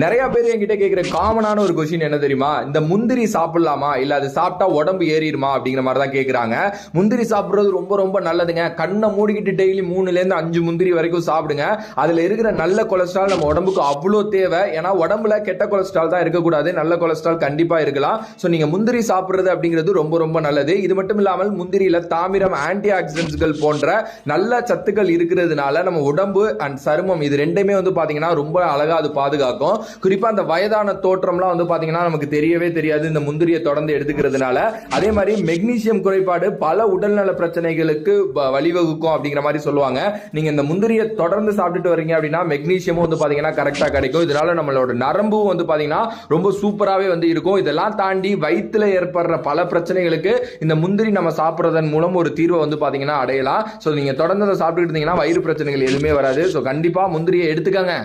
நிறைய பேர் என்கிட்ட கேட்கிற காமனான ஒரு கொஸ்டின் என்ன தெரியுமா, இந்த முந்திரி சாப்பிடலாமா இல்ல அது சாப்பிட்டா உடம்பு ஏறிடுமா அப்படிங்கிற மாதிரி தான் கேட்கறாங்க. முந்திரி சாப்பிடுறது ரொம்ப ரொம்ப நல்லதுங்க. கண்ணை மூடிக்கிட்டு டெய்லி 3ல இருந்து 5 முந்திரி வரைக்கும் சாப்பிடுங்க. அதுல இருக்கிற நல்ல கொலஸ்ட்ரால் நம்ம உடம்புக்கு அவ்வளோ தேவை. ஏன்னா உடம்புல கெட்ட கொலஸ்ட்ரால் தான் இருக்கக்கூடாது, நல்ல கொலஸ்ட்ரால் கண்டிப்பா இருக்கலாம். ஸோ நீங்க முந்திரி சாப்பிடுறது அப்படிங்கிறது ரொம்ப ரொம்ப நல்லது. இது மட்டும் இல்லாமல் முந்திரியில தாமிரம், ஆன்டி ஆக்சிடென்ட்ஸ்கள் போன்ற நல்ல சத்துக்கள் இருக்கிறதுனால நம்ம உடம்பு அண்ட் சருமம் இது ரெண்டுமே பாத்தீங்கன்னா ரொம்ப அழகா அது பாதுகாக்கும். குறிப்பா அந்த வயதான தோற்றம்லாம் பாத்தீங்கன்னா நமக்கு தெரியவே தெரியாது இந்த முந்திரியை தொடர்ந்து எடுத்துக்கிறதுனால. அதே மாதிரி மெக்னீசியம் குறைபாடு பல உடல்நல பிரச்சனைகளுக்கு வழிவகுக்கும் அப்படிங்கிற மாதிரி சொல்லுவாங்க. நீங்க இந்த முந்திரியை தொடர்ந்து சாப்பிட்டுட்டு வரீங்க அப்படின்னா மெக்னீசியமும் பாத்தீங்கன்னா கரெக்டா கிடைக்கும். இதனால நம்மளோட நரம்பும் பாத்தீங்கன்னா ரொம்ப சூப்பராகவே இருக்கும். இதெல்லாம் தாண்டி வயிற்றுல ஏற்படுற பல பிரச்சனைகளுக்கு இந்த முந்திரி நம்ம சாப்பிட்றதன் மூலம் ஒரு தீர்வை பாத்தீங்கன்னா அடையலாம். ஸோ நீங்க தொடர்ந்து அதை சாப்பிட்டுட்டு இருந்தீங்கன்னா வயிறு பிரச்சனைகள் எதுவுமே வராது. ஸோ கண்டிப்பா முந்திரியை எடுத்துக்கங்க.